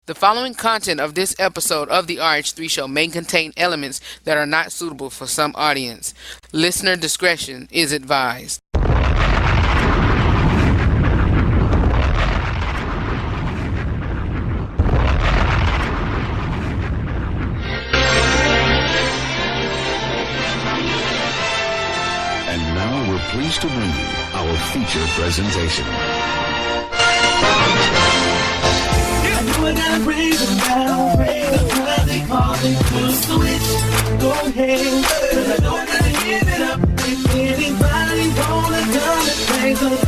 The following content of this episode of the RH3 show may contain elements that are not suitable for some audience. Listener discretion is advised. And now we're pleased to bring you our feature presentation. I gotta raise them down, raise them how they call it, to switch. Go ahead, 'cause I know I gotta give it up. If anybody wanna come and praise the Lord,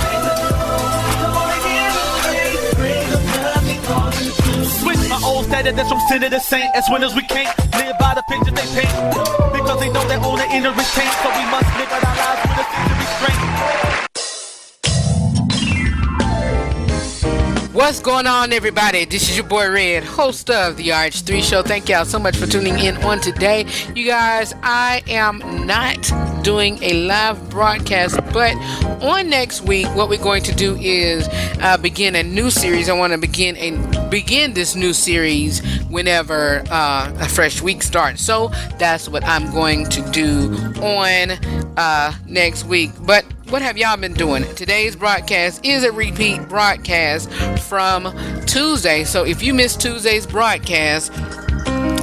praise the Lord, praise them how they call it, to Switch my old status that's from sinner to saint. As winners we can't live by the picture they paint, because they know they own the inner restraint. So we must live out our lives with a sense of restraint. What's going on, everybody? This is your boy Red, host of the RH3 show. Thank y'all so much for tuning in on today. You guys, I am not doing a live broadcast, but on next week, what we're going to do is begin a new series. I want to begin this new series whenever a fresh week starts. So that's what I'm going to do on next week. But what have y'all been doing? Today's broadcast is a repeat broadcast from Tuesday. So if you missed Tuesday's broadcast,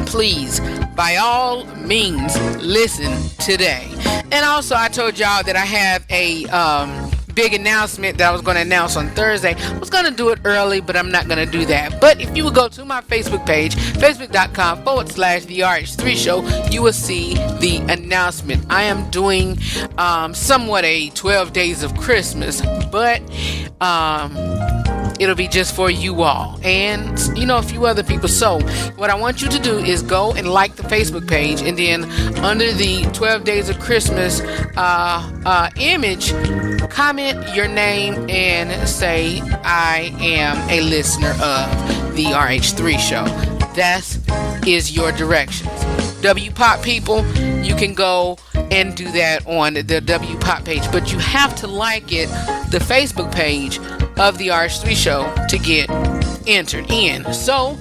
please, by all means, listen today. And also, I told y'all that I have a big announcement that I was going to announce on Thursday. I was going to do it early, but I'm not going to do that. But if you would go to my Facebook page, facebook.com/the RH3 show, you will see the announcement. I am doing somewhat a 12 days of Christmas, but it'll be just for you all and, a few other people. So what I want you to do is go and like the Facebook page, and then under the 12 days of Christmas image, comment your name and say, I am a listener of the RH3 show. That is your directions. W-Pop people, you can go and do that on the W-Pop page, but you have to like it, the Facebook page of the RH3 show, to get entered in. So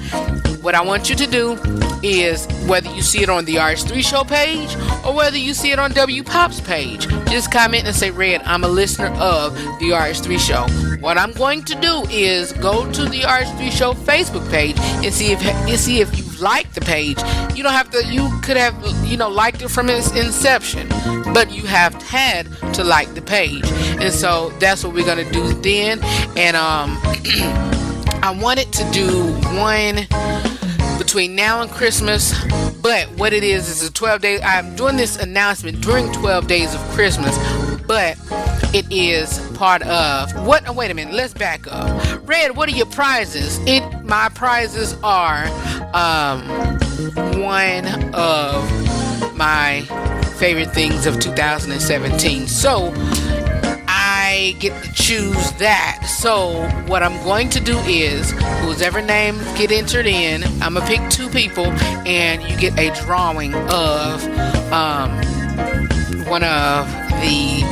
what I want you to do is, whether you see it on the RH3 show page or whether you see it on W-Pop's page, just comment and say, Red, I'm a listener of the RH3 show. What I'm going to do is go to the RH3 show Facebook page and see if you like the page. You don't have to, you could have, liked it from its inception, but you have had to like the page. And so that's what we're going to do then. And I wanted to do one between now and Christmas, but what it is a 12 days. I'm doing this announcement during 12 days of Christmas, but it is part of what? Oh, wait a minute. Let's back up. Red, what are your prizes? My prizes are one of my favorite things of 2017. So I get to choose that. So what I'm going to do is, whoever names get entered in, I'm gonna pick two people, and you get a drawing of one of the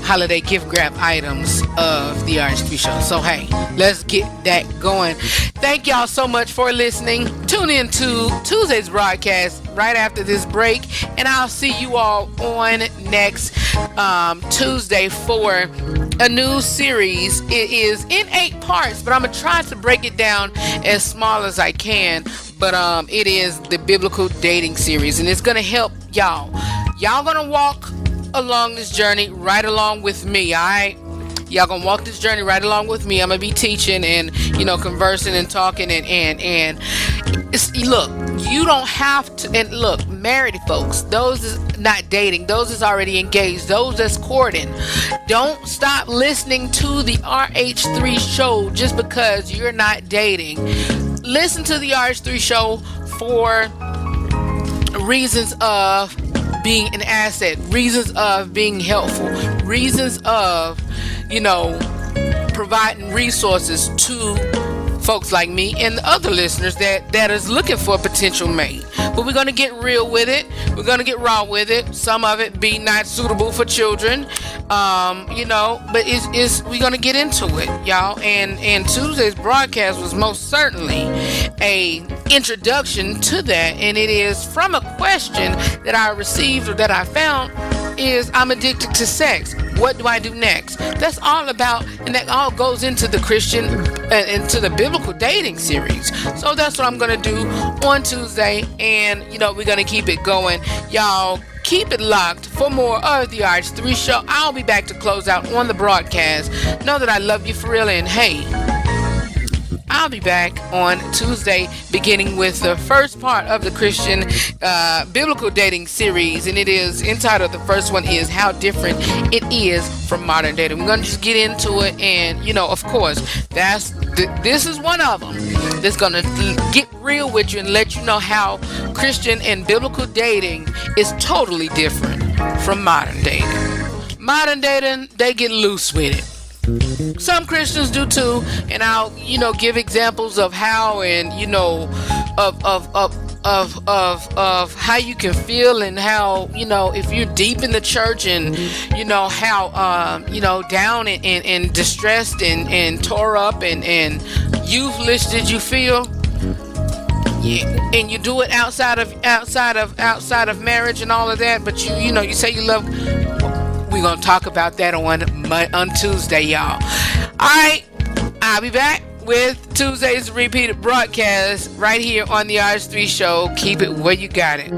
holiday gift grab items of the RH3 show. So hey, let's get that going. Thank y'all so much for listening. Tune in to Tuesday's broadcast right after this break, and I'll see you all on next Tuesday for a new series. It is in 8 parts, but I'm gonna try to break it down as small as I can. But it is the biblical dating series, and it's gonna help y'all. Y'all gonna walk along this journey right along with me. Alright, y'all gonna walk this journey right along with me. I'm gonna be teaching and conversing and talking and look, you don't have to. And look, married folks, those is not dating, those is already engaged, those that's courting, don't stop listening to the RH3 show just because you're not dating. Listen to the RH3 show for reasons of being an asset, reasons of being helpful, reasons of, providing resources to folks like me and the other listeners that is looking for a potential mate. But we're going to get real with it. We're going to get raw with it. Some of it be not suitable for children. But we're gonna get into it, y'all. And Tuesday's broadcast was most certainly a introduction to that, and it is from a question that I received or that I found. Is I'm addicted to sex. What do I do next? That's all about, and that all goes into the Christian, into the biblical dating series. So that's what I'm gonna do on Tuesday, and we're gonna keep it going, y'all. Keep it locked for more of the RH3 show. I'll be back to close out on the broadcast. Know that I love you for real, and hey, I'll be back on Tuesday, beginning with the first part of the Christian biblical dating series, and it is entitled, the first one is How Different It Is from Modern Dating. We're going to just get into it, and, of course, this is one of them that's going to get real with you and let you know how Christian and biblical dating is totally different from modern dating. Modern dating, they get loose with it. Some Christians do too, and I'll give examples of how, and of how you can feel, and how if you're deep in the church, and how down and distressed and tore up and youthless did you feel. Yeah, and you do it outside of marriage and all of that, but you say you love. We're going to talk about that on Tuesday, y'all. All right, I'll be back with Tuesday's repeated broadcast right here on the RH3 show. Keep it where you got it.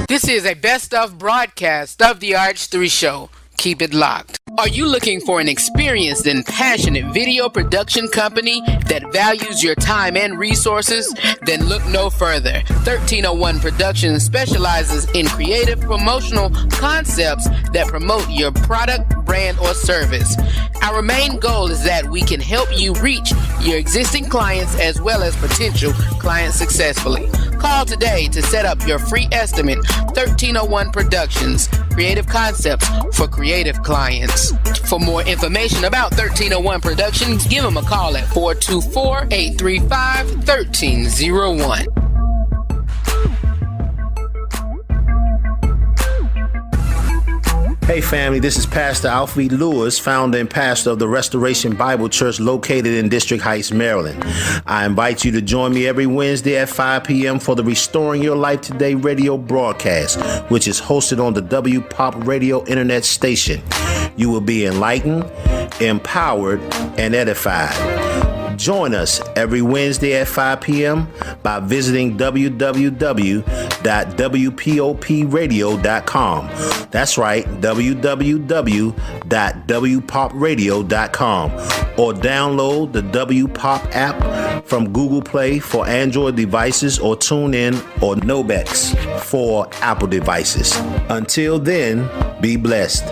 This is a best of broadcast of the RH3 show. Keep it locked. Are you looking for an experienced and passionate video production company that values your time and resources? Then look no further. 1301 Productions specializes in creative promotional concepts that promote your product, brand, or service. Our main goal is that we can help you reach your existing clients as well as potential clients successfully. Call today to set up your free estimate. 1301 Productions, creative concepts for creative clients. For more information about 1301 Productions, give them a call at 424-835-1301. Hey family, this is Pastor Alfie Lewis, founder and pastor of the Restoration Bible Church located in District Heights, Maryland. I invite you to join me every Wednesday at 5 p.m. for the Restoring Your Life Today radio broadcast, which is hosted on the W Pop Radio internet station. You will be enlightened, empowered, and edified. Join us every Wednesday at 5 p.m. by visiting www.wpopradio.com. That's right, www.wpopradio.com. Or download the W Pop app from Google Play for Android devices, or TuneIn or Nobex for Apple devices. Until then, be blessed.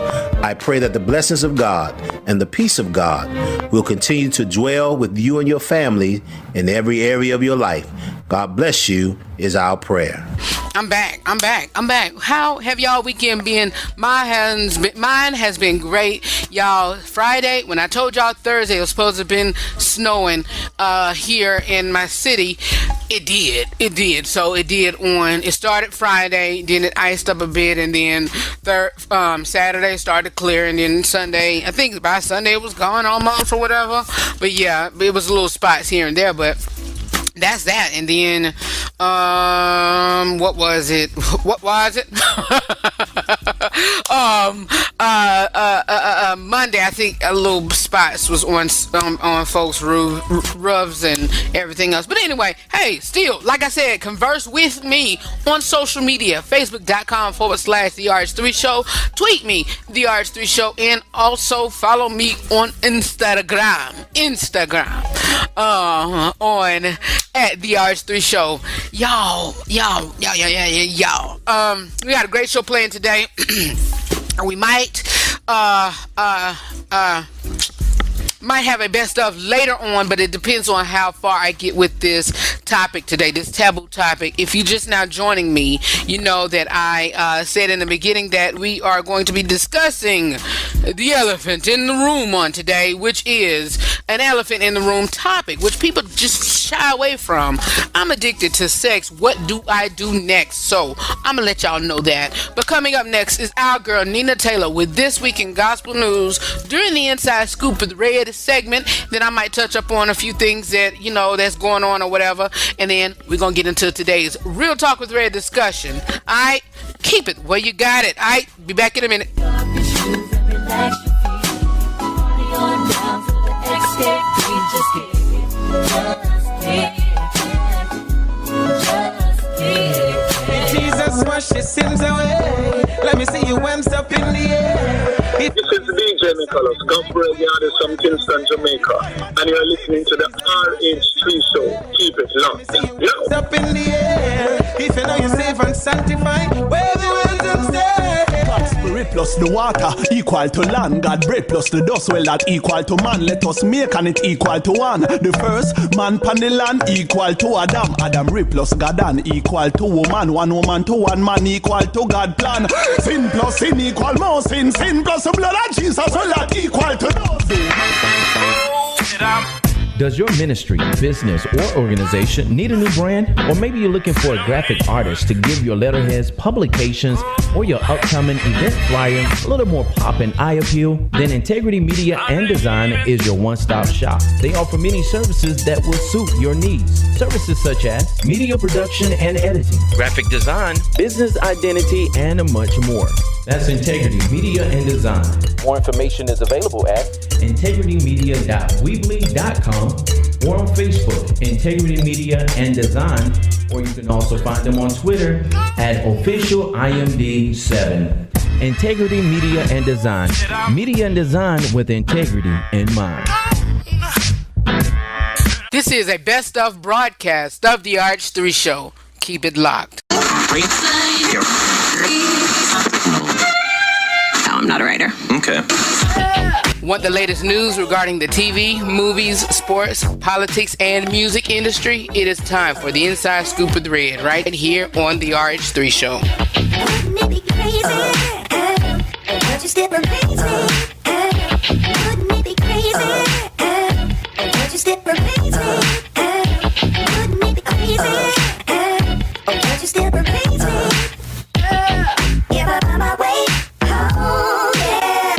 I pray that the blessings of God and the peace of God will continue to dwell with you and your family in every area of your life. God bless you is our prayer. I'm back. How have y'all weekend been? Mine has been great, y'all. Friday, when I told y'all Thursday it was supposed to have been snowing here in my city, it did. So it started Friday, then it iced up a bit, and then Saturday started clear, and then Sunday, I think by Sunday it was gone almost or whatever. But yeah, it was little spots here and there, but that's that. And then what was it? Monday, I think a little spots was on folks' roofs and everything else. But anyway, hey, still, like I said, converse with me on social media, facebook.com/The RH3 Show. Tweet me, The RH3 Show, and also follow me on Instagram. On at The RH3 Show. Y'all. We got a great show playing today. might have a best of later on, but it depends on how far I get with this topic today, this taboo topic. If you're just now joining me, you know that I said in the beginning that we are going to be discussing the elephant in the room on today, which is an elephant in the room topic, which people just shy away from. I'm addicted to sex. What do I do next? So I'm gonna let y'all know that. But coming up next is our girl Nina Taylor with This Week in Gospel News during the Inside Scoop with Red segment. Then I might touch up on a few things that, you know, that's going on or whatever. And then we're gonna get into today's Real Talk with Red discussion. Alright, keep it where you got it. Alright, be back in a minute. Jesus wash your sins away. Let me see you hands up in the air. This is DJ Nicholas, Gospel Radio from Kingston, Jamaica, and you're listening to the RH3 show. Keep it locked. Yo. Up in the air. If you know you're safe and sanctified, wave your hands and stay. God spirit plus the water equal to land. God breath plus the dust, well that equal to man. Let us make and it equal to one. The first man pan the land equal to Adam. Adam rip plus God and equal to woman. One woman to one man equal to God plan. Sin plus sin equal more sin. Sin plus the blood of Jesus, well that equal to those. Does your ministry, business, or organization need a new brand? Or maybe you're looking for a graphic artist to give your letterheads, publications, or your upcoming event flyer a little more pop and eye appeal? Then Integrity Media and Design is your one-stop shop. They offer many services that will suit your needs. Services such as media production and editing, graphic design, business identity, and much more. That's Integrity Media and Design. More information is available at integritymedia.weebly.com or on Facebook, Integrity Media and Design, or you can also find them on Twitter at officialimd7. Integrity Media and Design. Media and design with integrity in mind. This is a best of broadcast of the RH3 show. Keep it locked. No, I'm not a writer. Okay. Want the latest news regarding the TV, movies, sports, politics, and music industry? It is time for the Inside Scoop with Red, right here on the RH3 show. Wouldn't it be crazy? Would you still amaze me? Wouldn't it be crazy? Would you still amaze me? Wouldn't it be crazy? Would you still amaze me? If I find my way home, yeah.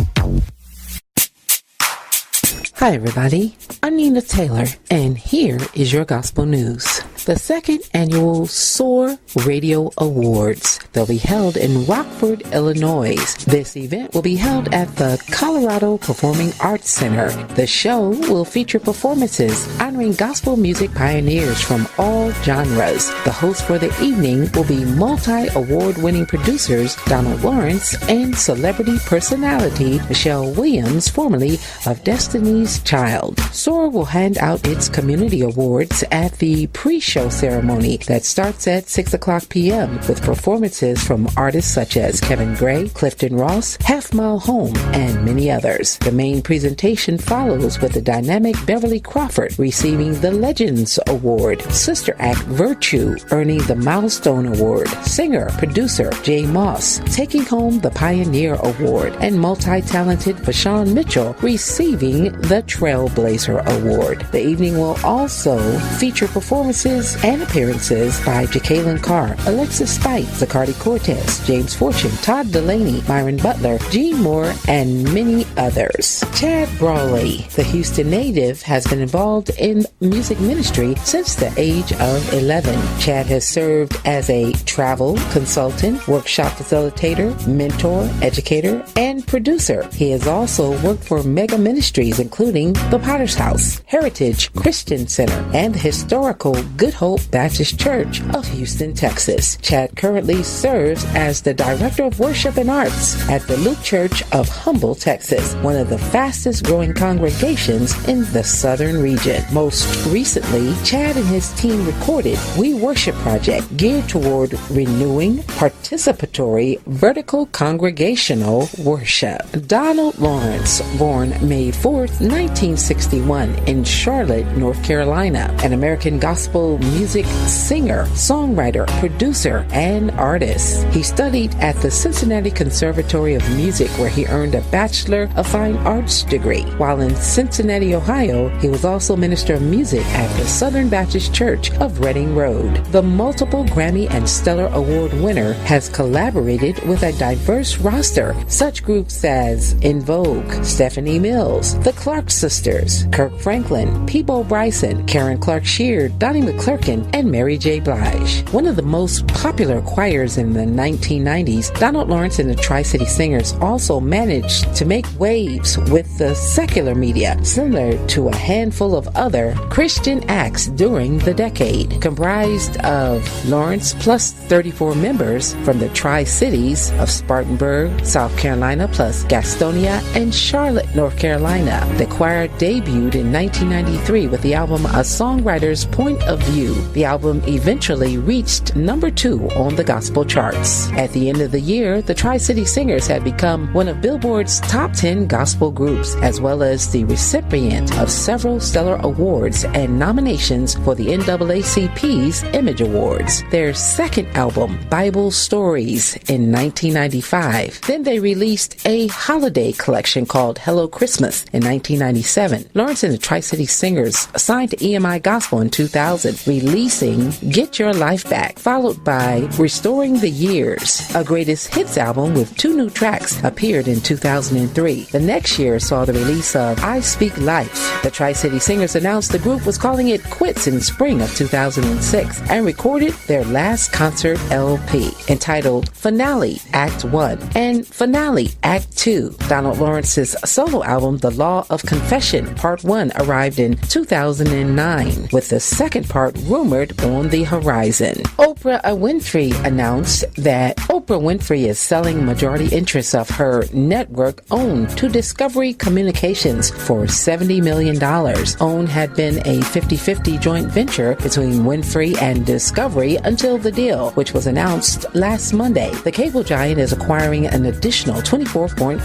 Hi everybody, I'm Nina Taylor, and here is your gospel news. The second annual SOAR Radio Awards. They'll be held in Rockford, Illinois. This event will be held at the Colorado Performing Arts Center. The show will feature performances honoring gospel music pioneers from all genres. The hosts for the evening will be multi-award-winning producers Donald Lawrence and celebrity personality Michelle Williams, formerly of Destiny's Child. SOAR will hand out its community awards at the pre-show ceremony that starts at 6 o'clock p.m. with performances from artists such as Kevin Gray, Clifton Ross, Half Mile Home, and many others. The main presentation follows with the dynamic Beverly Crawford receiving the Legends Award, Sister Act Virtue earning the Milestone Award, singer-producer Jay Moss taking home the Pioneer Award, and multi-talented Vashawn Mitchell receiving the Trailblazer Award. The evening will also feature performances and appearances by Jacqueline Carr, Alexis Spite, Zacardi Cortez, James Fortune, Todd Delaney, Myron Butler, Gene Moore, and many others. Chad Brawley, the Houston native, has been involved in music ministry since the age of 11. Chad has served as a travel consultant, workshop facilitator, mentor, educator, and producer. He has also worked for mega ministries including the Potter's House, Heritage Christian Center, and the historical Good Hope Baptist Church of Houston, Texas. Chad currently serves as the Director of Worship and Arts at the Luke Church of Humble, Texas, one of the fastest growing congregations in the southern region. Most recently, Chad and his team recorded We Worship Project, geared toward renewing participatory vertical congregational worship. Donald Lawrence, born May 4th, 1961 in Charlotte, North Carolina, an American gospel music singer, songwriter, producer, and artist. He studied at the Cincinnati Conservatory of Music, where he earned a Bachelor of Fine Arts degree. While in Cincinnati, Ohio, he was also Minister of Music at the Southern Baptist Church of Reading Road. The multiple Grammy and Stellar Award winner has collaborated with a diverse roster, such groups as In Vogue, Stephanie Mills, The Clark Sisters, Kirk Franklin, Peebo Bryson, Karen Clark Sheard, Donnie McClurkin, and Mary J. Blige. One of the most popular choirs in the 1990s, Donald Lawrence and the Tri-City Singers also managed to make waves with the secular media, similar to a handful of other Christian acts during the decade. Comprised of Lawrence plus 34 members from the Tri-Cities of Spartanburg, South Carolina, plus Gastonia and Charlotte, North Carolina. The choir debuted in 1993 with the album A Songwriter's Point of View. The album eventually reached number 2 on the gospel charts. At the end of the year, the Tri-City Singers had become one of Billboard's top 10 gospel groups, as well as the recipient of several stellar awards and nominations for the NAACP's Image Awards. Their second album, Bible Stories, in 1995. Then they released a holiday collection called Hello Christmas in 1997. Lawrence and the Tri-City Singers signed to EMI Gospel in 2000, releasing Get Your Life Back, followed by Restoring the Years. A greatest hits album with 2 new tracks appeared in 2003. The next year saw the release of I Speak Life. The Tri-City Singers announced the group was calling it quits in spring of 2006 and recorded their last concert LP entitled Finale Act 1 and Finale Act 2. Donald Lawrence's solo album The Law of Confession Part 1 arrived in 2009, with the second part rumored on the horizon. Oprah Winfrey announced that Oprah Winfrey is selling majority interests of her network OWN to Discovery Communications for $70 million. OWN had been a 50-50 joint venture between Winfrey and Discovery until the deal, which was announced last Monday. The cable giant is acquiring an additional 24.5%.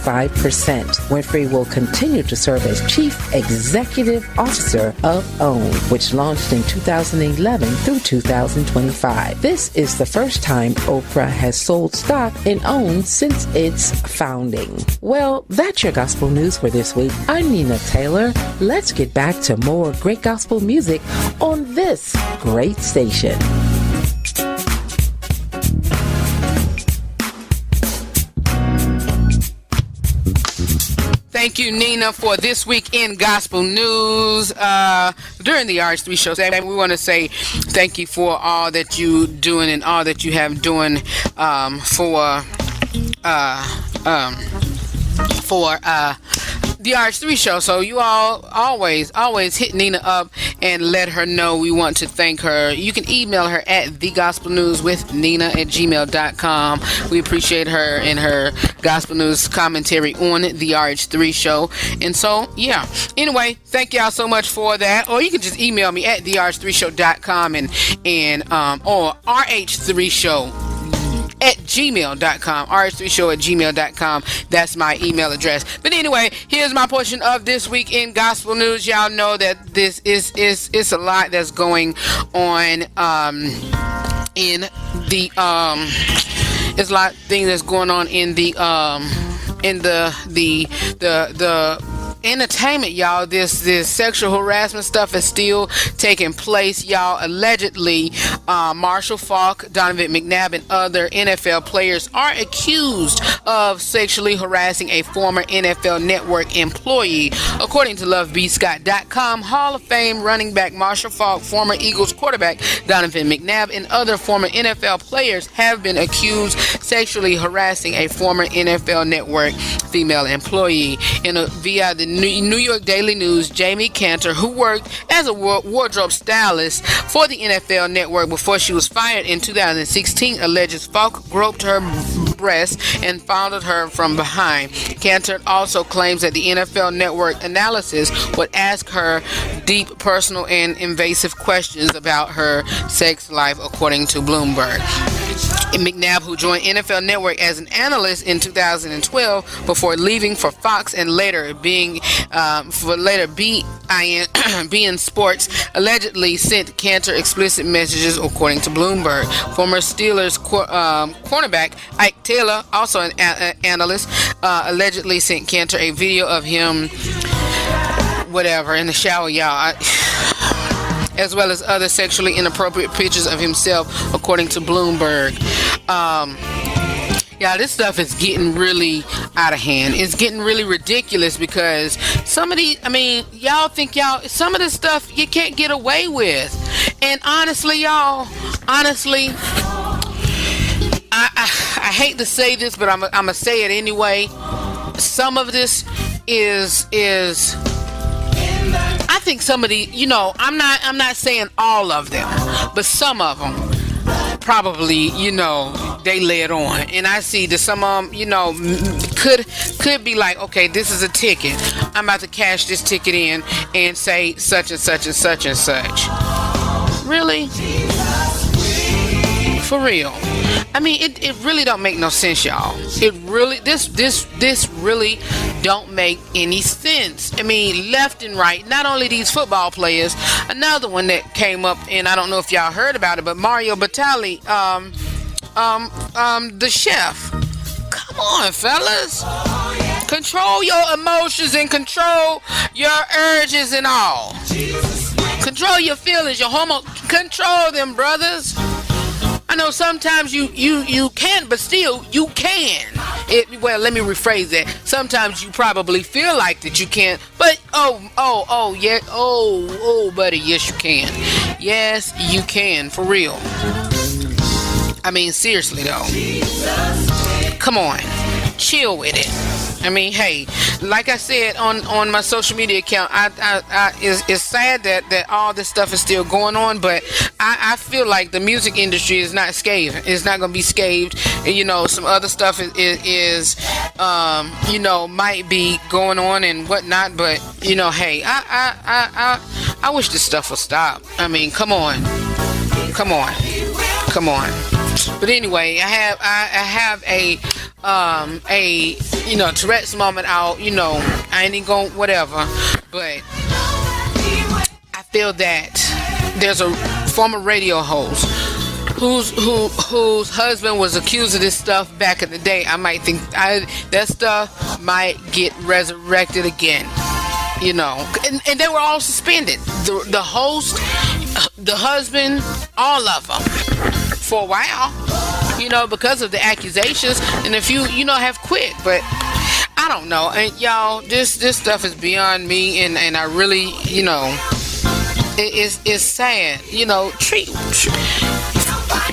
Winfrey will continue to serve as Chief Executive Officer of OWN, which launched in 2011 through 2025. This is the first time Oprah has sold stock in OWN since its founding. Well, that's your gospel news for this week. I'm Nina Taylor. Let's get back to more great gospel music on this great station. Thank you, Nina, for this week in gospel news. During the RH3 show, we want to say thank you for all that you doing and all that you have doing for the RH3 show. So you all always hit Nina up and let her know we want to thank her. You can email her at thegospelnewswithnina@gmail.com. We appreciate her and her gospel news commentary on the RH3 show. And so, yeah. Anyway, thank y'all so much for that. Or you can just email me at therh3show.com or RH3show at gmail.com, rh3show@gmail.com. That's my email address. But anyway, here's my portion of this week in gospel news. Y'all know that this is a lot that's going on in the it's a lot of things that's going on in the entertainment, y'all. This sexual harassment stuff is still taking place, y'all. Allegedly, Marshall Faulk, Donovan McNabb, and other NFL players are accused of sexually harassing a former NFL Network employee. According to LoveBScott.com, Hall of Fame running back Marshall Faulk, former Eagles quarterback Donovan McNabb, and other former NFL players have been accused sexually harassing a former NFL Network female employee. Via the New York Daily News, Jamie Cantor, who worked as a wardrobe stylist for the NFL Network before she was fired in 2016, alleges Falk groped her breast and fondled her from behind. Cantor also claims that the NFL Network analysis would ask her deep, personal, and invasive questions about her sex life, according to Bloomberg. McNabb, who joined NFL Network as an analyst in 2012 before leaving for Fox and later being beIN Sports, allegedly sent Cantor explicit messages, according to Bloomberg. Former Steelers cornerback Ike Taylor, also an analyst, allegedly sent Cantor a video of him, whatever, in the shower, y'all. As well as other sexually inappropriate pictures of himself, according to Bloomberg. Yeah, this stuff is getting really out of hand. It's getting really ridiculous because some of these, some of this stuff you can't get away with. And honestly, y'all, I hate to say this, but I'm gonna say it anyway. Some of this is I think some of the, I'm not saying all of them, but some of them probably, they lay it on. And I see that some of them, could be like, okay, this is a ticket. I'm about to cash this ticket in and say such and such and such and such. Really? For real. It really don't make no sense, y'all. It really, this really don't make any sense. Left and right. Not only these football players, another one that came up, and I don't know if y'all heard about it, but Mario Batali, the chef. Come on, fellas. Control your emotions and control your urges and all. Control your feelings, your control them, brothers. I know sometimes you can't, but still you can. Let me rephrase that. Sometimes you probably feel like that you can't, but buddy, yes you can. Yes, you can, for real. Seriously though. Come on, chill with it. Hey, like I said on my social media account, it's sad that all this stuff is still going on, but I feel like the music industry is not scathed. It's not going to be scathed. Some other stuff is might be going on and whatnot, but hey, I wish this stuff would stop. Come on. But anyway, I have a Tourette's moment out. I ain't going whatever, but I feel that there's a former radio host whose husband was accused of this stuff back in the day. I might think that stuff might get resurrected again. And they were all suspended. The host, the husband, all of them. For a while, because of the accusations, and a few, have quit. But I don't know, and y'all, this stuff is beyond me, and I really, it's sad. Treat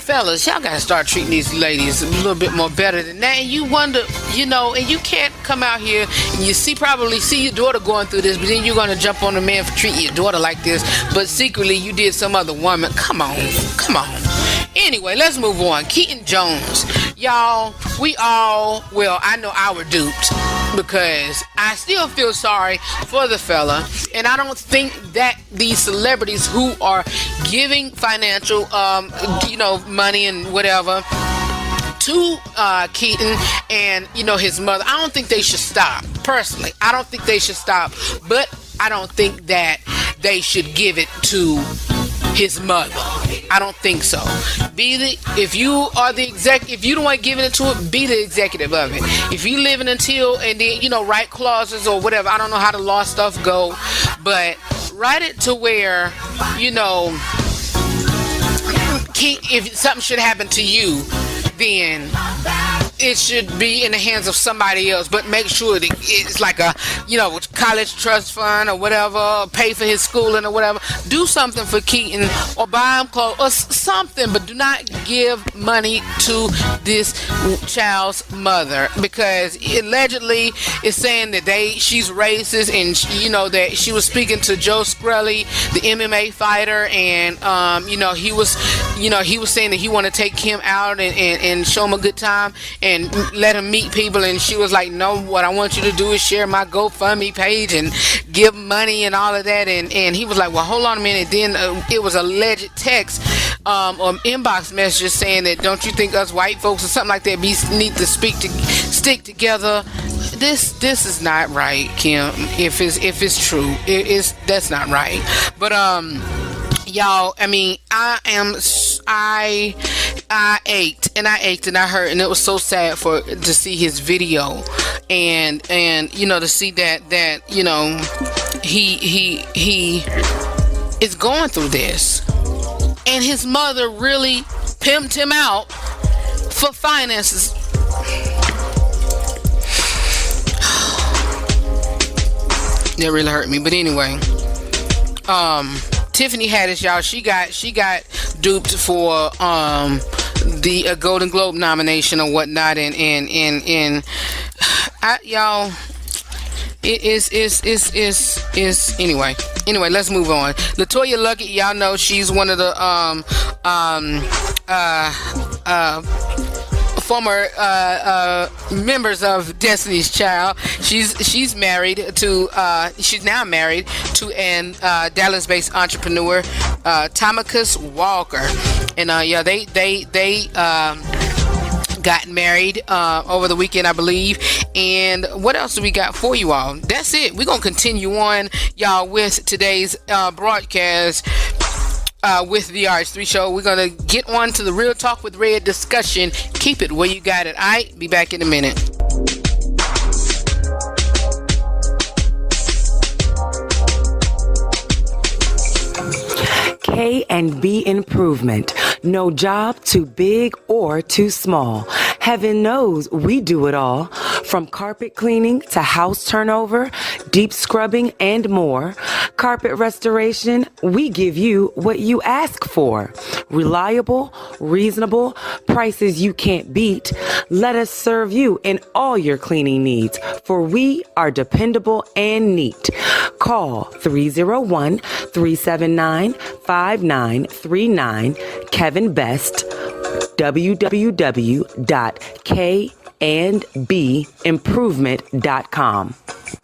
fellas, y'all gotta start treating these ladies a little bit more better than that. And you wonder, and you can't come out here and you probably see your daughter going through this, but then you're gonna jump on the man for treating your daughter like this, but secretly you did some other woman. Come on. Anyway, let's move on. Keaton Jones. Y'all, I know I were duped because I still feel sorry for the fella, and I don't think that these celebrities who are giving financial, money and whatever to Keaton and, his mother, I don't think they should stop. Personally, I don't think they should stop, but I don't think that they should give it to his mother. I don't think so. If you don't want to give it to it, be the executive of it. If you living until and then write clauses or whatever. I don't know how the law stuff go, if something should happen to you, then it should be in the hands of somebody else, but make sure that it's like a, college trust fund or whatever, pay for his schooling or whatever. Do something for Keaton or buy him clothes or something, but do not give money to this child's mother, because allegedly it's saying that she's racist, and that she was speaking to Joe Scully, the MMA fighter, and he was saying that he wanted to take him out and show him a good time and let him meet people, and she was like, no, what I want you to do is share my GoFundMe page and give money and all of that, and he was like, well, hold on a minute. Then it was alleged text or inbox messages saying that, don't you think us white folks or something like that need to stick together? This is not right, Kim. If it's true, that's not right. But y'all, I mean, I ached and I hurt, and it was so sad to see his video, and to see that he is going through this, and his mother really pimped him out for finances. That really hurt me. But anyway, Tiffany Haddish, y'all, she got duped for the Golden Globe nomination or whatnot, and y'all, it is anyway. Let's move on. LaToya Luckett, y'all know she's one of the former members of Destiny's Child. She's married to she's now married to an Dallas-based entrepreneur, Tamacus Walker, and they got married over the weekend, I believe. And what else do we got for you all? That's it. We're gonna continue on, y'all, with today's broadcast with the RH3 show. We're gonna get on to the Real Talk with Red discussion. Keep it where you got it. Alright, be back in a minute. K&B Improvement. No job too big or too small. Heaven knows we do it all. From carpet cleaning to house turnover, deep scrubbing, and more. Carpet restoration, we give you what you ask for. Reliable, reasonable, prices you can't beat. Let us serve you in all your cleaning needs, for we are dependable and neat. Call 301-379-5939. Kevin Best, www.kandbimprovement.com.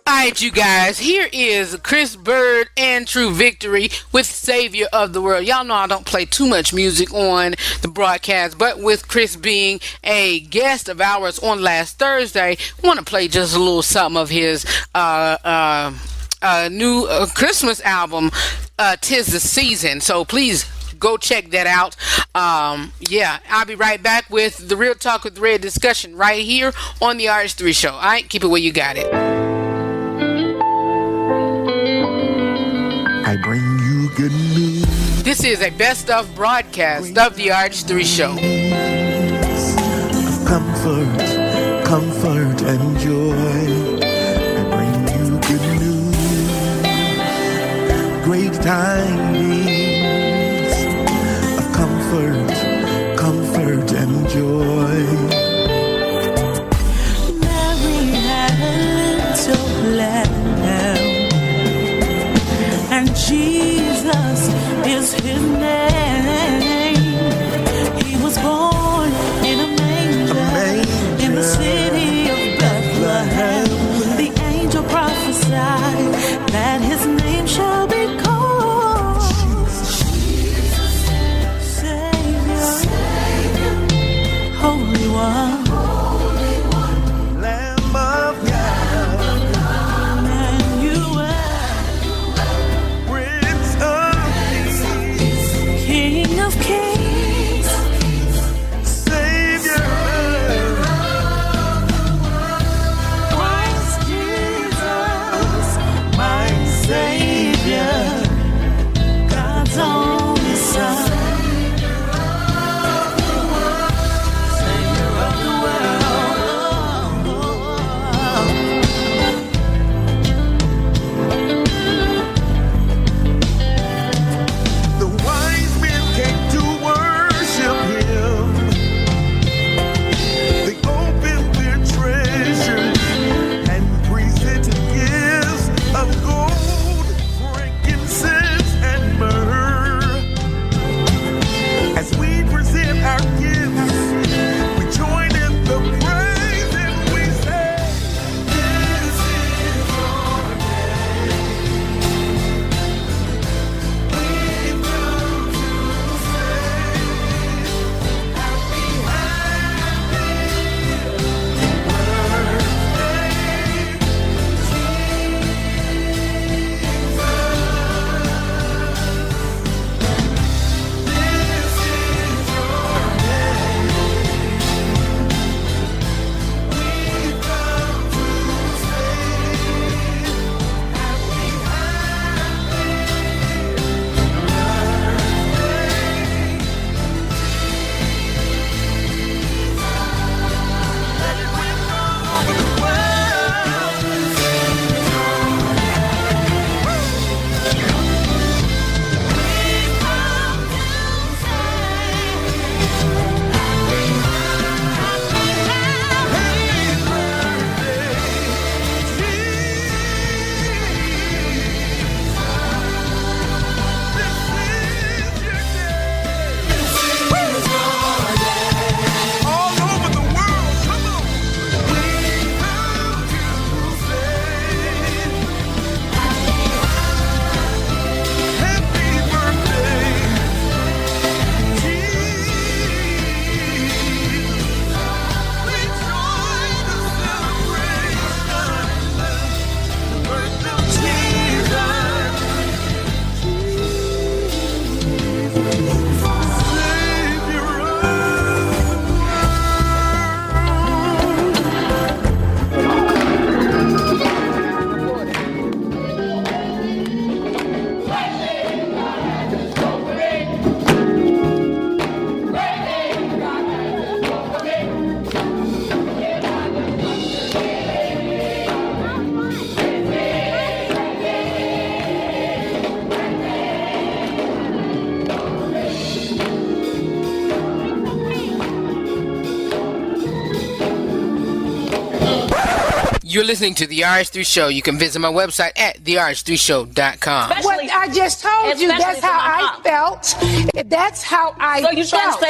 Alright, you guys, here is Chris Bird and True Victory with Savior of the World. Y'all know I don't play too much music on the broadcast, but with Chris being a guest of ours on last Thursday, I want to play just a little something of his new Christmas album, 'Tis the Season. So please go check that out. I'll be right back with the Real Talk with Red discussion right here on the RH3 show. All right, keep it where you got it. I bring you good news. This is a best of broadcast of the RH3 show. Comfort, comfort and joy. I bring you good news. Great tidings of comfort, comfort and joy. Mary had a little lamb, and Jesus is his name. He was born in a manger in the city of Bethlehem. The angel prophesied that his name shall be called Savior, Holy One. You're listening to the RH3 Show. You can visit my website at therh3show.com. What I just told you, that's how I felt. That's how I felt.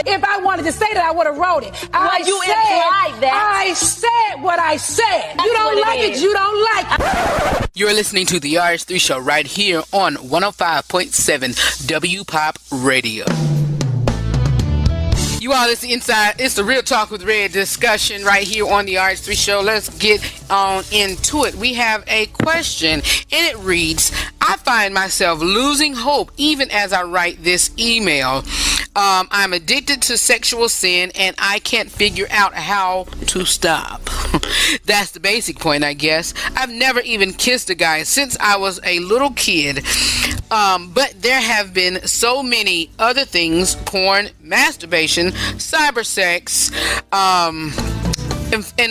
If I wanted to say that, I would have wrote it. I said what I said. You don't like it, you don't like it. You're listening to the RH3 Show right here on 105.7 W Pop Radio. You all, it's the Real Talk with Red discussion right here on the RH3 Show. Let's get on into it. We have a question, and it reads, I find myself losing hope even as I write this email. I'm addicted to sexual sin, and I can't figure out how to stop. That's the basic point, I guess. I've never even kissed a guy since I was a little kid. But there have been so many other things: porn, masturbation, cyber sex, and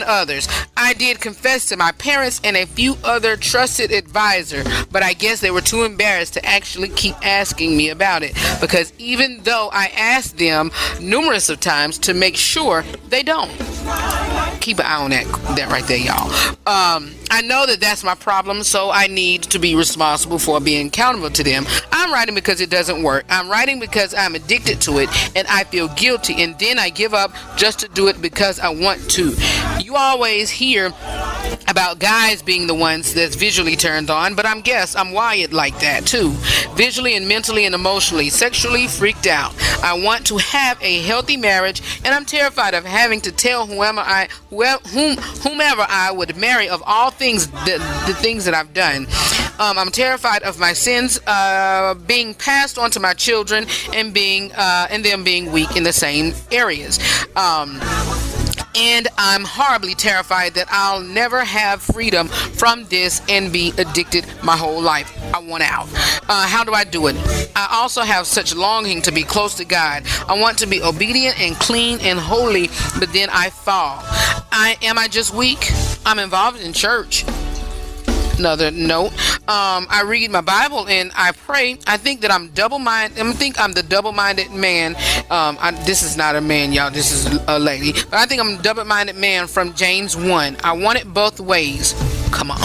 others. I did confess to my parents and a few other trusted advisors, but I guess they were too embarrassed to actually keep asking me about it, because even though I asked them numerous of times to make sure, they don't. Keep an eye on that right there, y'all. I know that that's my problem, so I need to be responsible for being accountable to them. I'm writing because it doesn't work. I'm writing because I'm addicted to it, and I feel guilty, and then I give up just to do it because I want to. You always hear about guys being the ones that's visually turned on, but I'm wired like that too. Visually and mentally and emotionally, sexually freaked out. I want to have a healthy marriage, and I'm terrified of having to tell whomever I would marry of all things, the things that I've done. I'm terrified of my sins being passed on to my children and them being weak in the same areas. And I'm horribly terrified that I'll never have freedom from this and be addicted my whole life. I want out. How do I do it? I also have such longing to be close to God. I want to be obedient and clean and holy, but then I fall. Am I just weak? I'm involved in church. Another note. I read my Bible and I pray. I think that I'm double-minded. I think I'm the double-minded man. This is not a man, y'all. This is a lady. But I think I'm a double-minded man from James 1. I want it both ways. Come on.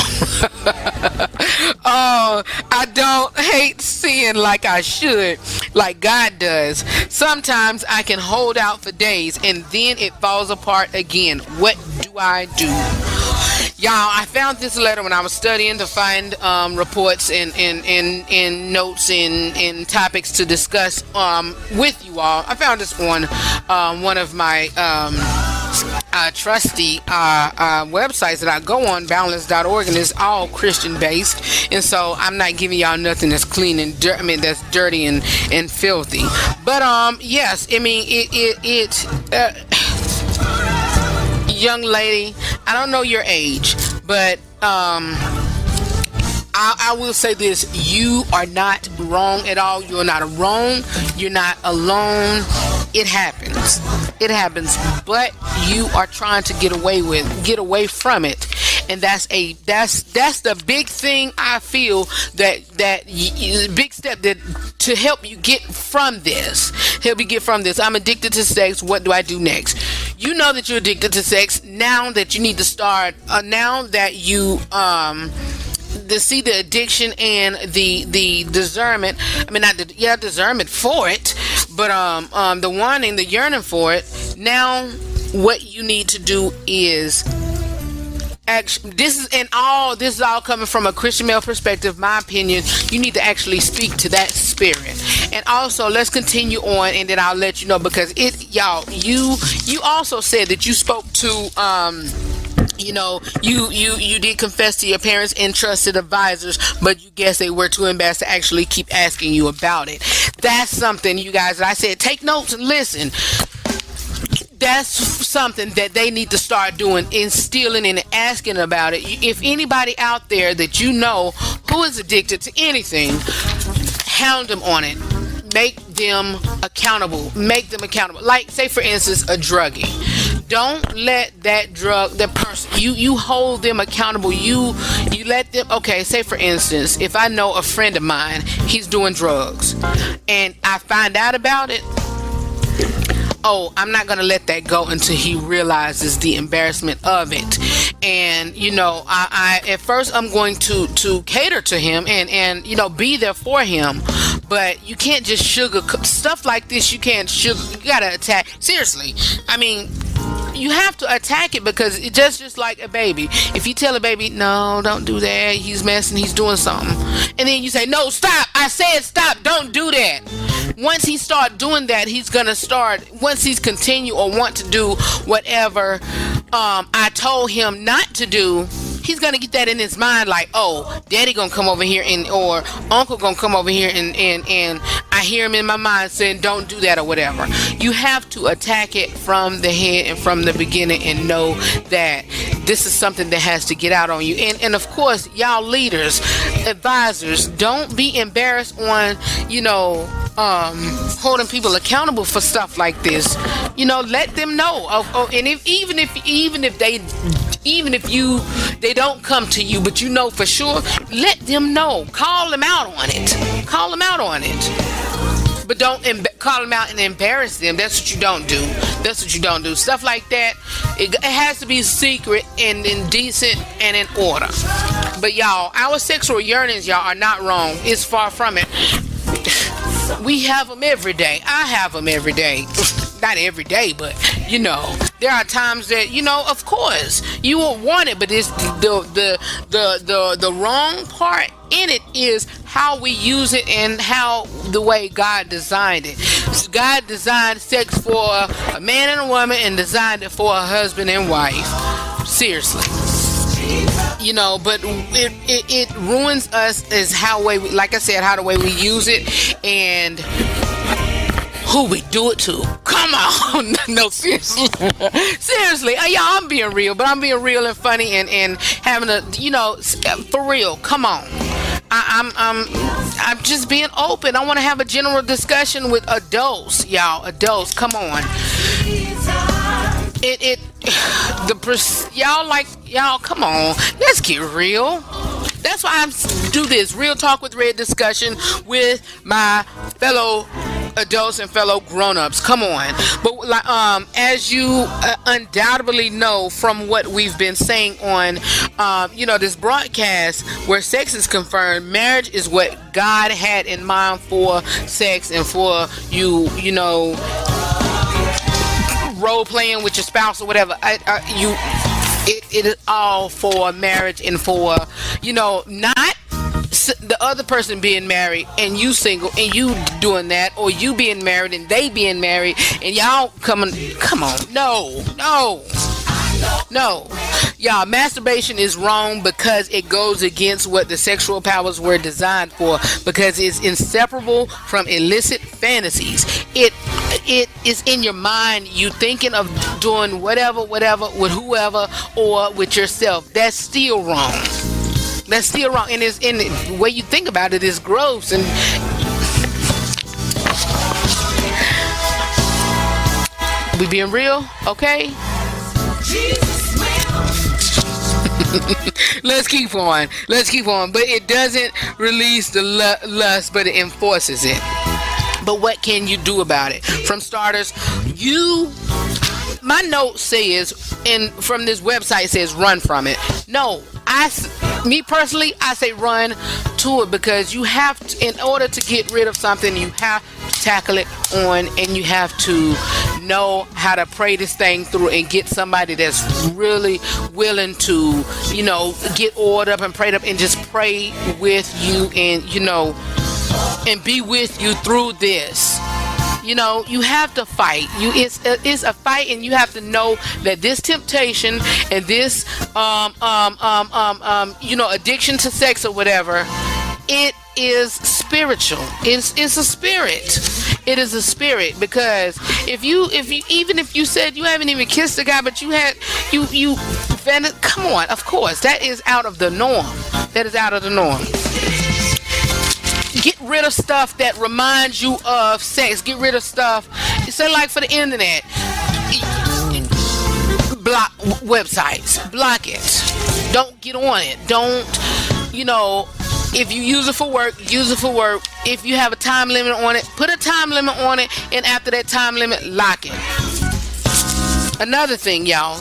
Oh, I don't hate sin like I should, like God does. Sometimes I can hold out for days and then it falls apart again. What do I do? Y'all, I found this letter when I was studying to find reports and notes and topics to discuss with you all. I found this on one of my trusty websites that I go on, balance.org, and it's all Christian based, and so I'm not giving y'all nothing that's clean and that's dirty and filthy. But yes, I mean it young lady, I don't know your age, but I will say this: you are not wrong at all. You're not wrong. You're not alone. It happens. It happens. But you are trying to get away from it, and that's the big thing. I feel that big step to help you get from this. I'm addicted to sex. What do I do next? You know that you're addicted to sex. Now that you need to start. Now that you to see the addiction and the discernment. I mean, discernment for it, but the wanting, the yearning for it. Now, what you need to do is. This is all coming from a Christian male perspective. My opinion, you need to actually speak to that spirit. And also, let's continue on, and then I'll let you know, because you also said that you spoke to you did confess to your parents and trusted advisors, but you guess they were too embarrassed to actually keep asking you about it. That's something, you guys, that I said, take notes and listen. That's something that they need to start doing, instilling and asking about it. If anybody out there that you know who is addicted to anything, hound them on it. Make them accountable. Like, say for instance, a druggie. Don't let that person, you hold them accountable. You let them, okay, say for instance, if I know a friend of mine, he's doing drugs, and I find out about it, oh, I'm not gonna let that go until he realizes the embarrassment of it. And I at first I'm going to cater to him and be there for him, but you can't just sugar stuff like this. You gotta attack. Seriously, I mean, you have to attack it, because it's just like a baby. If you tell a baby, no, don't do that, he's messing, he's doing something, and then you say, no, stop, I said stop, don't do that. Once he start doing that, once he's continue or want to do whatever I told him not to do, he's gonna get that in his mind, like, oh, daddy gonna come over here or uncle gonna come over here and I hear him in my mind saying don't do that or whatever. You have to attack it from the head and from the beginning and know that this is something that has to get out on you. And of course, y'all leaders, advisors, don't be embarrassed on holding people accountable for stuff like this. Let them know. And even if they don't come to you, but for sure, let them know. Call them out on it. But don't call them out and embarrass them. That's what you don't do. Stuff like that, it has to be secret and decent and in order. But y'all, our sexual yearnings, y'all, are not wrong. It's far from it. We have them every day. I have them every day. Not every day, but there are times that of course you will want it, but it's the wrong part in it is how we use it and how the way God designed it. God designed sex for a man and a woman and designed it for a husband and wife. Seriously. But it ruins us as how the way we use it and who we do it to. Come on. No, seriously. Seriously. Y'all, I'm being real, but I'm being real and funny and having for real. Come on. I'm just being open. I want to have a general discussion with adults, y'all. Adults, come on. Y'all, come on. Let's get real. That's why I do this Real Talk with Red discussion with my fellow adults and fellow grown-ups. Come on. But as you undoubtedly know from what we've been saying on this broadcast, where sex is confirmed, marriage is what God had in mind for sex and for role playing with your spouse or whatever. It is all for marriage and for not the other person being married and you single and you doing that, or you being married and they being married and y'all come on. No, y'all, masturbation is wrong because it goes against what the sexual powers were designed for, because it's inseparable from illicit fantasies. It is in your mind, you thinking of doing whatever with whoever or with yourself. That's still wrong. And it's in the way you think about it is gross. And we being real, okay? Let's keep on. But it doesn't release the lust, but it enforces it. But what can you do about it? From starters, my note says, and from this website says, run from it. No, me personally, I say run to it, because you have to, in order to get rid of something, you have to tackle it on, and you have to know how to pray this thing through and get somebody that's really willing to, get oiled up and prayed up and just pray with you and, and be with you through this. You have to fight. It's a fight, and you have to know that this temptation and this addiction to sex or whatever, it is spiritual. It's a spirit. It is a spirit, because if you said you haven't even kissed a guy, but you come on, of course, that is out of the norm. Get rid of stuff that reminds you of sex. Get rid of stuff. Say like for the internet, block websites. Block it. Don't get on it. Don't, if you use it for work, use it for work. if you have a time limit on it, put a time limit on it, and after that time limit, lock it. Another thing, y'all,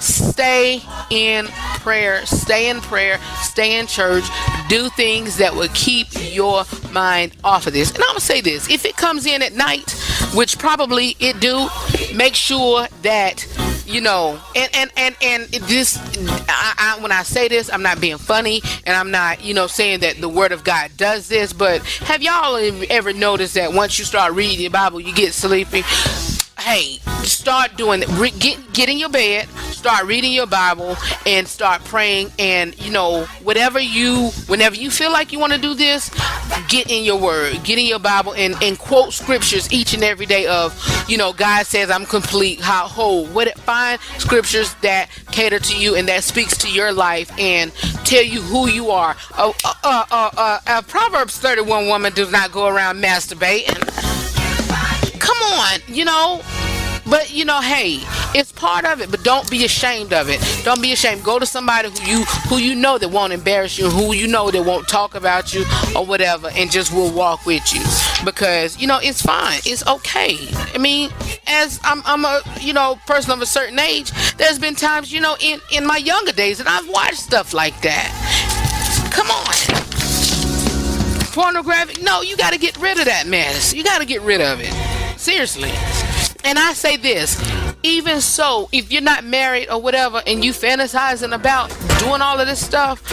stay in prayer, stay in church, do things that will keep your mind off of this. And I'm gonna say this, if it comes in at night, which probably it do, make sure that, you know, and this, when I say this, I'm not being funny, and I'm not, you know, saying that the Word of God does this, but have y'all ever noticed that once you start reading your Bible, you get sleepy? Hey, start doing it. Get in your bed, start reading your Bible, and start praying. And you know, whenever you feel like you want to do this, get in your Word, get in your Bible, and quote scriptures each and every day. Of, you know, God says I'm complete, whole. Find scriptures that cater to you and that speaks to your life and tell you who you are. Proverbs 31 woman does not go around masturbating. Come on, you know. But you know, hey, it's part of it. But don't be ashamed of it. Don't be ashamed. Go to somebody who you know that won't embarrass you, who you know that won't talk about you or whatever, and just will walk with you. Because you know, it's fine. It's okay. I mean, as I'm a, you know, person of a certain age, there's been times, you know, in my younger days that I've watched stuff like that. Come on. Pornographic? No, you got to get rid of that mess. You got to get rid of it. Seriously. And I say this, even so, if you're not married or whatever and you fantasizing about doing all of this stuff,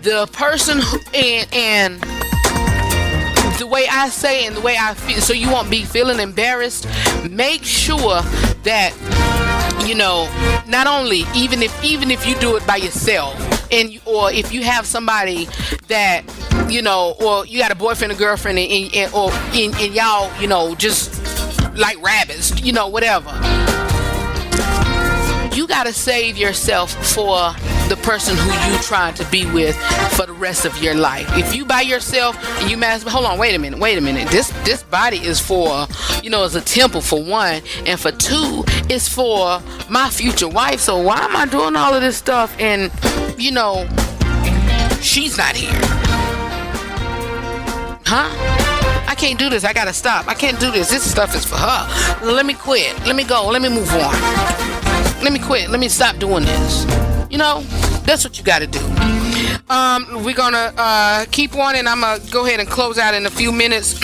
the person and the way I say and the way I feel, so you won't be feeling embarrassed, make sure that, you know, not only, even if you do it by yourself, or if you have somebody that, you know, or you got a boyfriend or girlfriend and y'all, you know, just like rabbits, you know, whatever. You gotta save yourself for the person who you trying to be with for the rest of your life. If you by yourself and you masturbate, hold on, wait a minute. This body is for, you know, it's a temple for one, and for two, it's for my future wife. So why am I doing all of this stuff and, you know, she's not here? Huh? I can't do this. I gotta stop. I can't do this. This stuff is for her. Let me quit. Let me go. Let me move on. Let me quit. Let me stop doing this. You know, that's what you gotta do. We're gonna keep on, and I'm gonna go ahead and close out in a few minutes.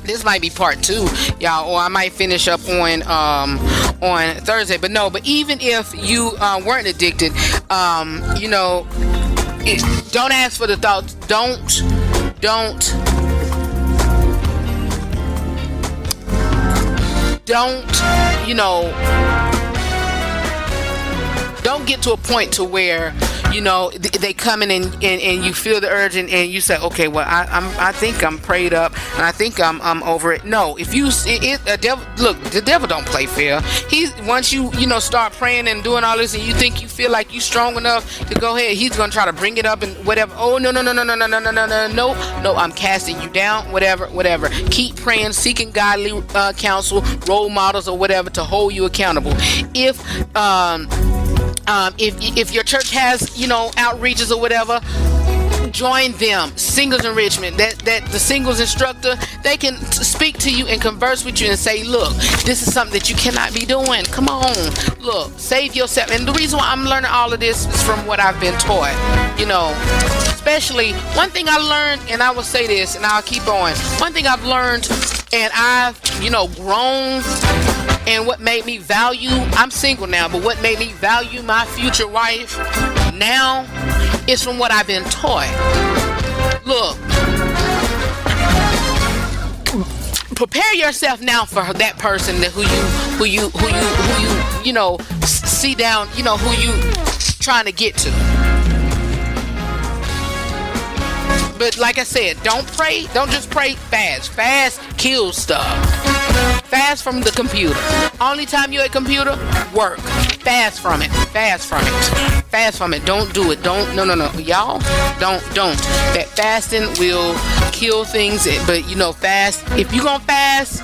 This might be part 2, y'all, or I might finish up on Thursday. But even if you weren't addicted, you know, don't ask for the thoughts. Don't. You know, don't get to a point to where, you know, they come in and you feel the urge and you say, okay, well, I think I'm prayed up and I think I'm over it. No, if you the devil don't play fair. Once you know, start praying and doing all this and you think you feel like you strong enough to go ahead, he's gonna try to bring it up and whatever. Oh no, I'm casting you down, whatever. Keep praying, seeking godly counsel, role models or whatever to hold you accountable. If your church has, you know, outreaches or whatever, join them. Singles enrichment, that the singles instructor, they can speak to you and converse with you and say, look, this is something that you cannot be doing. Come on, look, save yourself. And the reason why I'm learning all of this is from what I've been taught. You know, especially one thing I learned, and I will say this and I'll keep on. One thing I've learned and I've, you know, grown, and what made me value, I'm single now, but what made me value my future wife now is from what I've been taught. Look, prepare yourself now for that person that who you know, see down, you know, who you trying to get to. But like I said, don't just pray fast. Fast kills stuff. Fast from the computer. Only time you're at computer, work. Fast from it. Don't do it. No. Y'all, don't. That fasting will kill things. But you know, fast. If you're gonna fast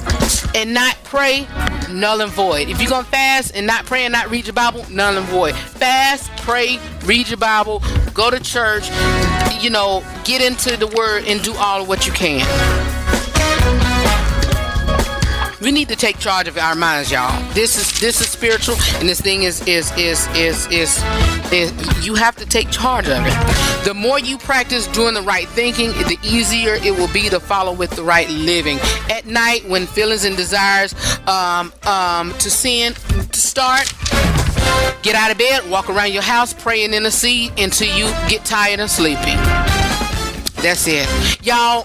and not pray, null and void. If you're gonna fast and not pray and not read your Bible, null and void. Fast, pray, read your Bible, go to church. get into the word and do all of what you can. We need to take charge of our minds, y'all. This is spiritual, and this thing is you have to take charge of it. The more you practice doing the right thinking, the easier it will be to follow with the right living. At night, when feelings and desires to sin to start, get out of bed, walk around your house, pray and intercede until you get tired and sleepy. That's it. Y'all,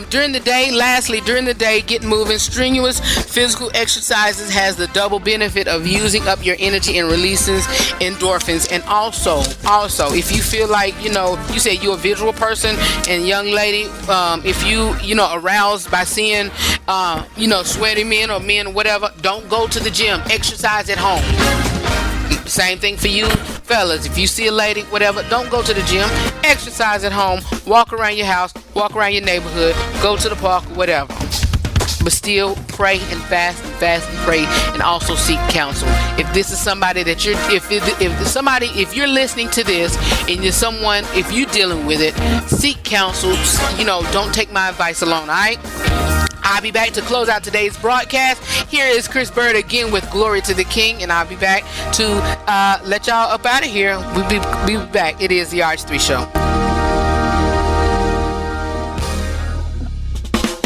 during the day, get moving. Strenuous physical exercises has the double benefit of using up your energy and releasing endorphins. And also, if you feel like, you say you're a visual person, and young lady, if you aroused by seeing, sweaty men or men, whatever, don't go to the gym. Exercise at home. Same thing for you fellas. If you see a lady, whatever, don't go to the gym. Exercise at home. Walk around your house. Walk around your neighborhood. Go to the park, whatever. But still pray and fast and pray, and also seek counsel. If this is somebody that if you're listening to this and you're someone, if you're dealing with it, seek counsel. Don't take my advice alone. All right. I'll be back to close out today's broadcast. Here is Chris Bird again with Glory to the King, and I'll be back to let y'all up out of here. We'll be back. It is the RH3 show.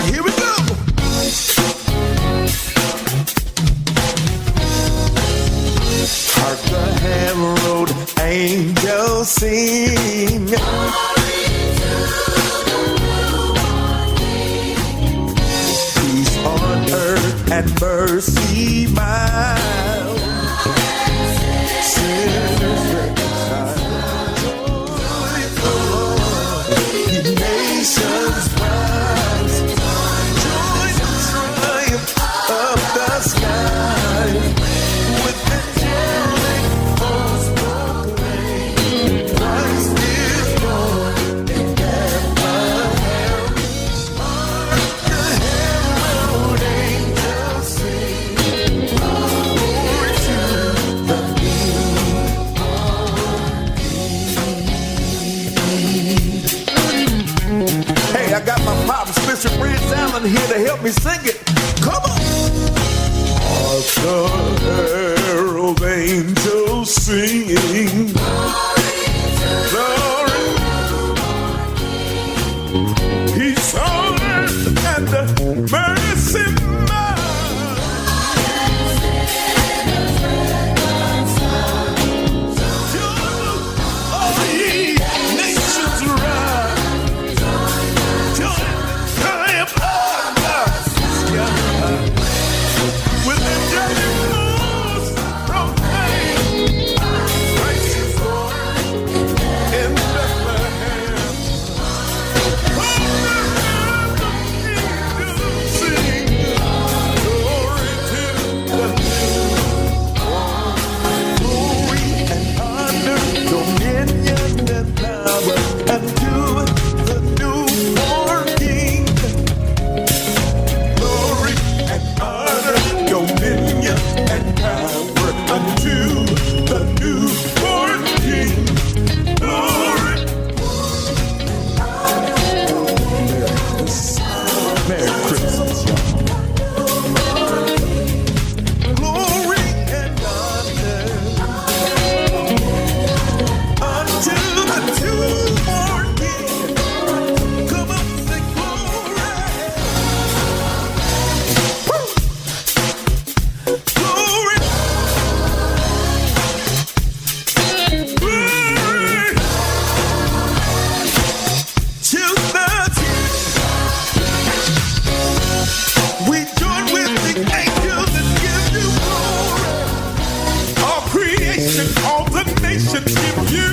Here we go. Hark the herald angels sing. Earth and mercy mild. Sinners reconciled. Nations rise. Join the triumph of the sky. With angelic voice proclaim, Christ is born in Bethlehem. The herald angels sing, glory to the King. Hey, I got my pops, Mr. Prince Allen, here to help me sing it. Come on! Hark the herald angels singing. Glory. He's on earth and the mercy mild. All ye nations rise. Triumph of the sky. With angelic voice proclaim, Christ is born in Bethlehem. Sing glory to the glory and honor, dominion and power unto the newborn King. Glory and honor, dominion and power unto the newborn King. Glory. Merry Christmas, y'all. Glory and honor unto the newborn King. Come on, sing glory. Glory. Glory to the King. We join with the angels and give you glory. All creation, all the nations give you.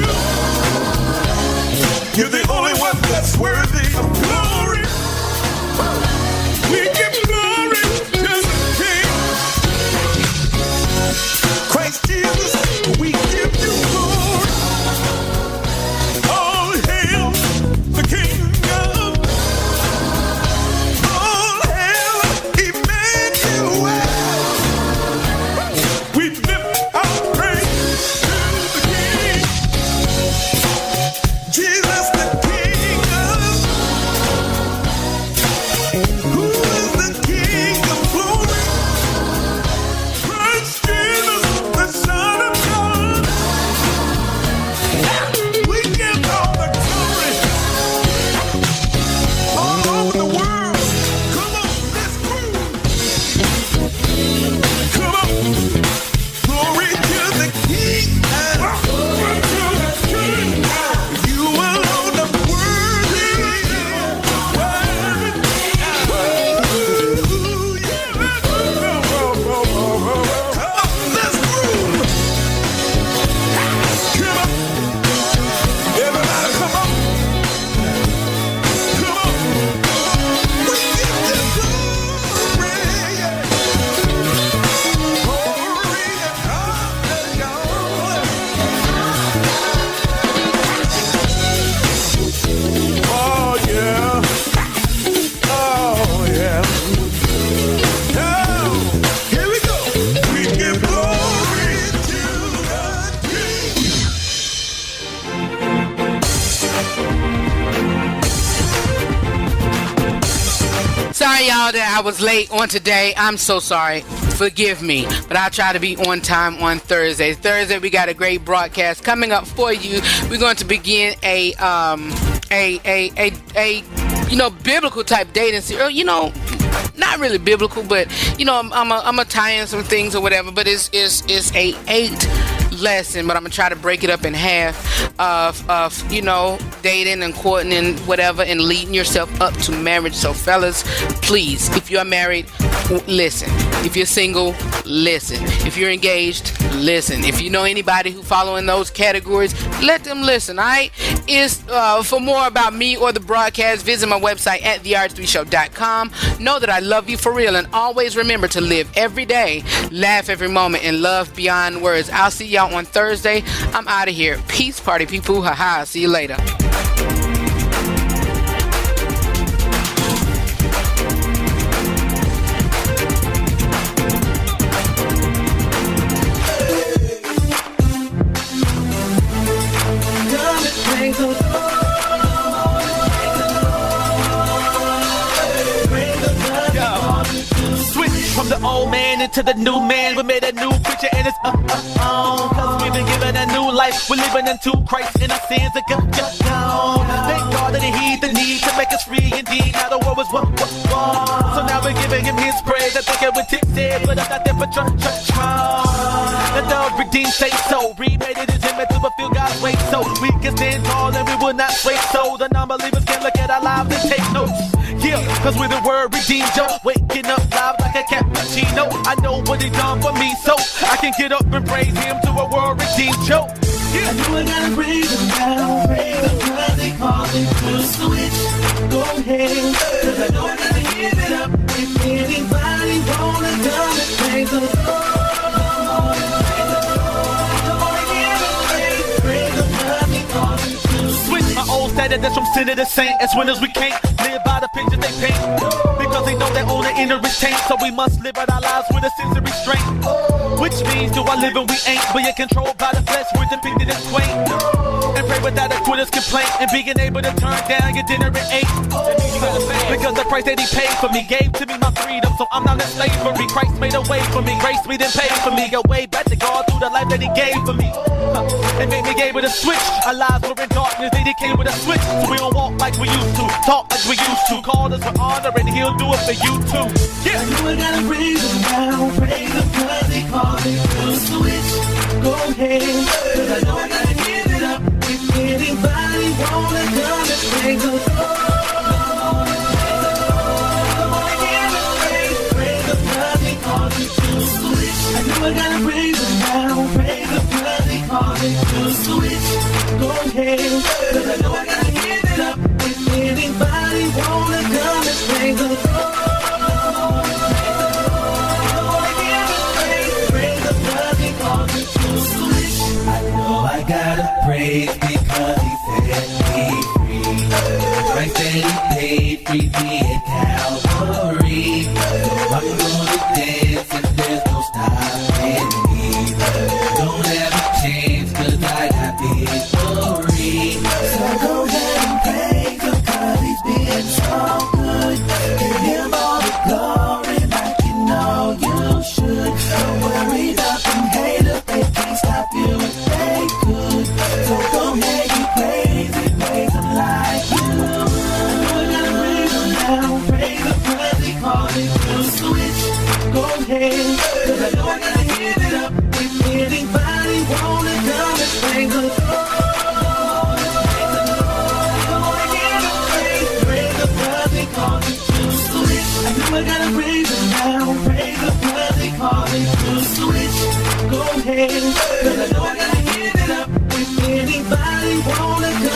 You're the only one that's worthy of glory. We give glory to the King. Christ Jesus, we give you glory. All hail the kingdom. All hail Emmanuel. We lift our praise to the King. Jesus the King. Sorry, y'all, that I was late on today. I'm so sorry. Forgive me, but I'll try to be on time on Thursday. Thursday, we got a great broadcast coming up for you. We're going to begin a biblical type dating series. Not really biblical, but I'm gonna tie in some things or whatever. But it's a 8 lesson, but I'm gonna try to break it up in half of dating and courting and whatever, and leading yourself up to marriage. So fellas, please, if you're married, listen. If you're single, listen. If you're engaged, listen. If you know anybody who follow in those categories, let them listen. Alright? Is for more about me or the broadcast, visit my website at therh3show.com. Know that I love you for real, and always remember to live every day, laugh every moment, and love beyond words. I'll see y'all on Thursday. I'm out of here. Peace, party people. Haha. See you later. From the old man into the new man, we made a new creature and it's cause we've been given a new life. We're living into Christ and our sins are gone. Thank God that he heed the need to make us free indeed. Now the world was what. So now we're giving him his praise. I think it would tip said, but I'm not there for trust. Let the redeemed say so. Remade it in him until we feel God's way. So we can stand tall and we will not sway. So the non-believers can look at our lives and take notes. Yeah, cause we're the word redeemed, Joe. Waking up loud like a cappuccino. I know what he done for me, so I can get up and praise him to a world redeemed, Joe. Yeah. I know I gotta praise him now. Praise him cause they call it to switch. Go ahead, cause I know I gotta give it up. If anybody wanna come and praise the Lord. Old status that's from sin to the saint. As winners we can't live by the picture they paint, because they know their own inner is taint. So we must live out our lives with a sense of restraint, which means do I live and we ain't. But you're controlled by the flesh, we're depicted as quaint, and pray without a quitter's complaint, and being able to turn down your dinner at 8. Because the price that he paid for me gave to me my freedom, so I'm not in slavery. Christ made a way for me, grace me then paid for me. Go way back to God through the life that he gave for me, and made me able to switch. Our lives were in darkness, they came with a switch, so we don't walk like we used to, talk like we used to. Call us for honor and he'll do it for you too. Yeah. I know I gotta praise him now. Praise him cause they call it to switch. Go ahead, cause I know I gotta give it up. If anybody wanna come and praise the Lord. I know I gotta praise him now. Praise him cause they call it to switch. Go ahead, cause I know I gotta give it up. If anybody wanna come and praise the Lord. Praise him cause they call it to switch. I know I gotta praise because he set me free. Christ said he paid free me at Calvary. I'm gonna dance and there's no stopping me. Don't ever change cause I got victory. So go ahead and praise him cause he's been so good. Give him all the glory like you know you should. Don't worry about them haters, they can't stop you if they could. So go ahead and praise him like you would. I know I gotta praise him now. Praise him cause he called it to switch. Go ahead, cause I know I gotta give it up. If anybody wanna come and praise the Lord. I know I gotta praise him now. Praise him cause they call it to switch. Go ahead, cause I know I gotta give it up. If anybody wanna come